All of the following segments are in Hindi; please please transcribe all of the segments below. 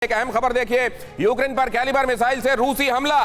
एक अहम खबर देखिए, यूक्रेन पर कैलिबर मिसाइल से रूसी हमला।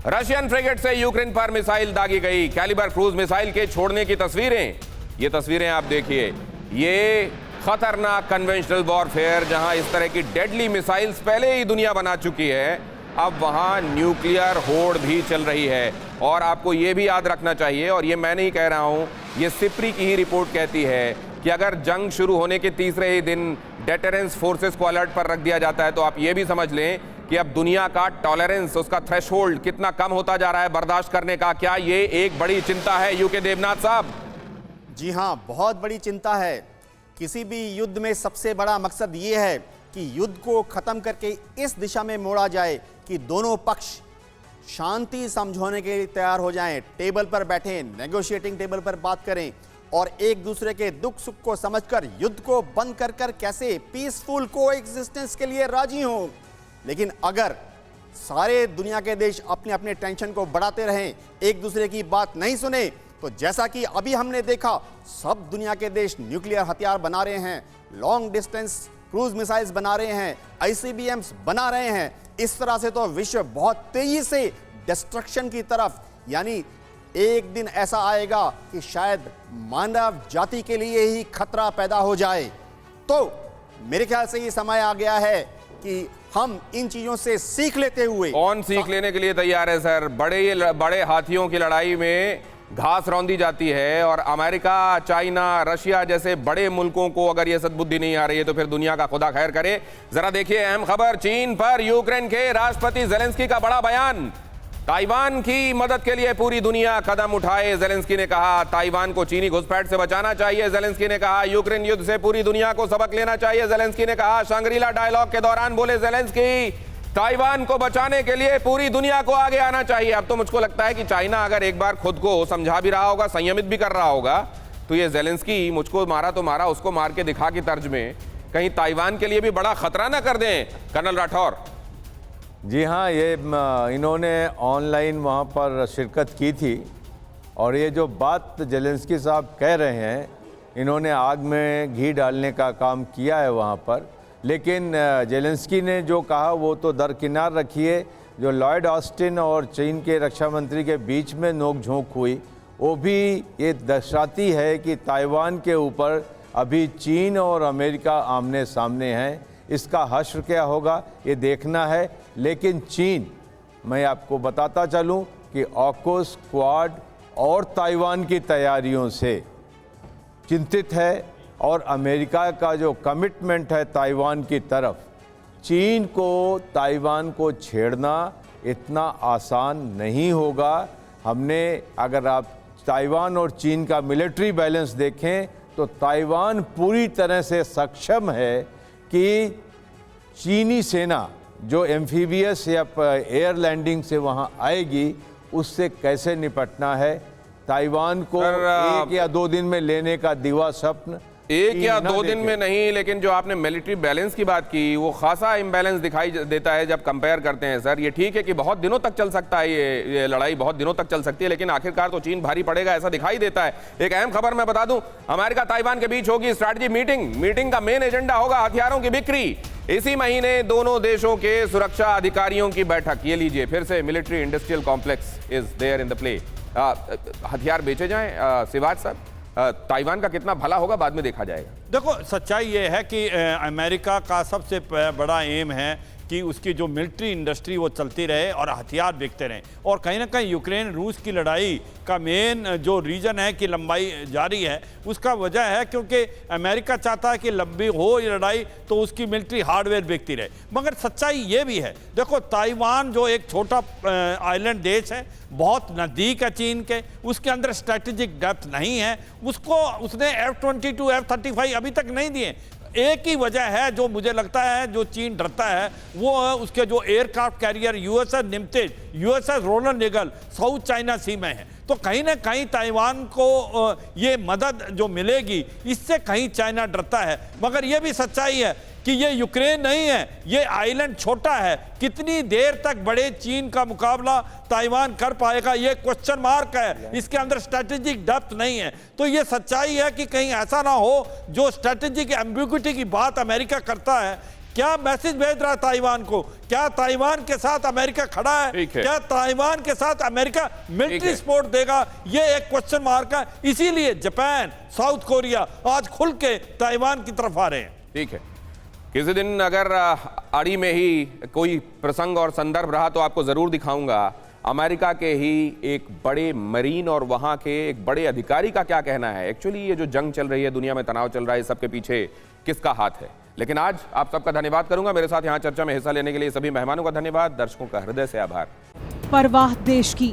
रशियन फ्रिगेट से यूक्रेन पर मिसाइल दागी गई। कैलिबर क्रूज मिसाइल के छोड़ने की तस्वीरें, ये तस्वीरें आप देखिए। ये खतरनाक कन्वेंशनल वॉरफेयर, जहां इस तरह की डेडली मिसाइल्स पहले ही दुनिया बना चुकी है, अब वहां न्यूक्लियर होड़ भी चल रही है। और आपको ये भी याद रखना चाहिए, और ये मैं नहीं कह रहा हूं, ये सिप्री की ही रिपोर्ट कहती है कि अगर जंग शुरू होने के तीसरे ही दिन डेटरेंस फोर्सेस को अलर्ट पर रख दिया जाता है, तो आप ये भी समझ लें कि अब दुनिया का टॉलरेंस, उसका थ्रेशोल्ड कितना कम होता जा रहा है बर्दाश्त करने का। क्या ये एक बड़ी चिंता है यूके देवनाथ साहब? जी हां, बहुत बड़ी चिंता है। किसी भी युद्ध में सबसे बड़ा मकसद ये है कि युद्ध को खत्म करके इस दिशा में मोड़ा जाए कि दोनों पक्ष शांति समझौने के लिए तैयार हो जाएं, टेबल पर बैठें, नेगोशिएटिंग टेबल पर बात करें और एक दूसरे के दुख सुख को समझकर युद्ध को बंद कर कैसे पीसफुल कोएग्जिस्टेंस के लिए राजी हों। लेकिन अगर सारे दुनिया के देश अपने अपने टेंशन को बढ़ाते रहें, एक दूसरे की बात नहीं सुने, तो जैसा कि अभी हमने देखा, सब दुनिया के देश न्यूक्लियर हथियार बना रहे हैं, लॉन्ग डिस्टेंस क्रूज मिसाइल्स बना रहे हैं, आईसीबीएम्स बना रहे हैं। इस तरह से तो विश्व बहुत तेजी से डिस्ट्रक्शन की तरफ, यानी एक दिन ऐसा आएगा कि शायद मानव जाति के लिए ही खतरा पैदा हो जाए। तो मेरे ख्याल से ये समय आ गया है कि हम इन चीजों से सीख लेते हुए। कौन सीख लेने के लिए तैयार है सर? बड़े हाथियों की लड़ाई में घास रौंदी जाती है, और अमेरिका, चाइना, रशिया जैसे बड़े मुल्कों को अगर ये सद्बुद्धि नहीं आ रही है, तो फिर दुनिया का खुदा खैर करे। जरा देखिए अहम खबर, चीन पर यूक्रेन के राष्ट्रपति जेलेंस्की का बड़ा बयान। ताइवान की मदद के लिए पूरी दुनिया कदम उठाए, जेलेंस्की ने कहा। ताइवान को चीनी घुसपैठ से बचाना चाहिए, जेलेंस्की ने कहा। यूक्रेन युद्ध से पूरी दुनिया को सबक लेना चाहिए, जेलेंस्की ने कहा। शांग्रीला डायलॉग के दौरान बोले जेलेंस्की, ताइवान को बचाने के लिए पूरी दुनिया को आगे आना चाहिए। अब तो मुझको लगता है कि चाइना अगर एक बार खुद को समझा भी रहा होगा, संयमित भी कर रहा होगा, तो ये जेलेंस्की मुझको मारा तो मारा, उसको मार के दिखा की तर्ज में कहीं ताइवान के लिए भी बड़ा खतरा ना कर दें कर्नल राठौर। जी हाँ, ये इन्होंने ऑनलाइन वहाँ पर शिरकत की थी, और ये जो बात जेलेंस्की साहब कह रहे हैं, इन्होंने आग में घी डालने का काम किया है वहाँ पर। लेकिन जेलेंस्की ने जो कहा वो तो दरकिनार रखिए, जो लॉयड ऑस्टिन और चीन के रक्षा मंत्री के बीच में नोक-झोंक हुई, वो भी ये दर्शाती है कि ताइवान के ऊपर अभी चीन और अमेरिका आमने सामने हैं। इसका हश्र क्या होगा ये देखना है। लेकिन चीन, मैं आपको बताता चलूं कि ऑकूस, क्वाड और ताइवान की तैयारियों से चिंतित है, और अमेरिका का जो कमिटमेंट है ताइवान की तरफ, चीन को ताइवान को छेड़ना इतना आसान नहीं होगा। हमने, अगर आप ताइवान और चीन का मिलिट्री बैलेंस देखें, तो ताइवान पूरी तरह से सक्षम है कि चीनी सेना जो एम्फीबियस या एयर लैंडिंग से वहाँ आएगी, उससे कैसे निपटना है। ताइवान को एक या दो दिन में लेने का दिवा स्वप्न एक या दो दिन में नहीं, लेकिन जो आपने मिलिट्री बैलेंस की बात की, वो खासा इम्बैलेंस दिखाई देता है जब कंपेयर करते हैं सर। ये ठीक है कि बहुत दिनों तक चल सकता है, ये लड़ाई बहुत दिनों तक चल सकती है, लेकिन आखिरकार तो चीन भारी पड़ेगा ऐसा दिखाई देता है। एक अहम खबर मैं बता दूं, अमेरिका ताइवान के बीच होगी स्ट्रैटेजी मीटिंग का मेन एजेंडा होगा हथियारों की बिक्री। इसी महीने दोनों देशों के सुरक्षा अधिकारियों की बैठक। ये लीजिए, फिर से military industrial complex is there in the play. हथियार बेचे जाएं शिवाज साहब, ताइवान का कितना भला होगा बाद में देखा जाएगा। देखो, सच्चाई ये है कि अमेरिका का सबसे बड़ा एम है कि उसकी जो मिलिट्री इंडस्ट्री वो चलती रहे और हथियार बिकते रहें। और कहीं ना कहीं यूक्रेन रूस की लड़ाई का मेन जो रीज़न है कि लंबाई जारी है, उसका वजह है क्योंकि अमेरिका चाहता है कि लंबी हो ये लड़ाई तो उसकी मिलिट्री हार्डवेयर बिकती रहे। मगर सच्चाई ये भी है, देखो, ताइवान जो एक छोटा आइलैंड देश है, बहुत नज़दीक है चीन के, उसके अंदर स्ट्रेटेजिक डेप्थ नहीं है, उसने F-22 F-35 अभी तक नहीं दिए। एक ही वजह है जो मुझे लगता है जो चीन डरता है, वो उसके जो aircraft carrier USS Nimitz, USS Ronald Reagan South China Sea में है। तो कहीं ना कहीं ताइवान को ये मदद जो मिलेगी, इससे कहीं चाइना डरता है। मगर ये भी सच्चाई है कि ये यूक्रेन नहीं है, ये आइलैंड छोटा है। कितनी देर तक बड़े चीन का मुकाबला ताइवान कर पाएगा, ये क्वेश्चन मार्क है। इसके अंदर स्ट्रेटेजिक डेप्थ नहीं है। तो ये सच्चाई है कि कहीं ऐसा ना हो जो स्ट्रेटेजिक एम्बिग्युइटी की बात अमेरिका करता है क्या मैसेज भेज रहा है ताइवान को? क्या ताइवान के साथ अमेरिका खड़ा है? ठीक है। क्या ताइवान के साथ अमेरिका ठीक मिलिट्री है। सपोर्ट देगा? ये एक क्वेश्चन मार्क है। इसीलिए जापान, साउथ कोरिया आज खुल के ताइवान की तरफ आ रहे हैं। ठीक है, किसी दिन अगर आड़ी में ही कोई प्रसंग और संदर्भ रहा तो आपको जरूर दिखाऊंगा अमेरिका के ही एक बड़े मरीन और वहां के एक बड़े अधिकारी का क्या कहना है। एक्चुअली ये जो जंग चल रही है, दुनिया में तनाव चल रहा है, इस सबके पीछे किसका हाथ है। लेकिन आज आप सबका धन्यवाद करूंगा, मेरे साथ यहां चर्चा में हिस्सा लेने के लिए सभी मेहमानों का धन्यवाद, दर्शकों का हृदय से आभार। परवाह देश की,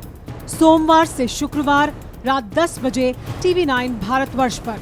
सोमवार से शुक्रवार रात 10 बजे TV9 भारतवर्ष पर।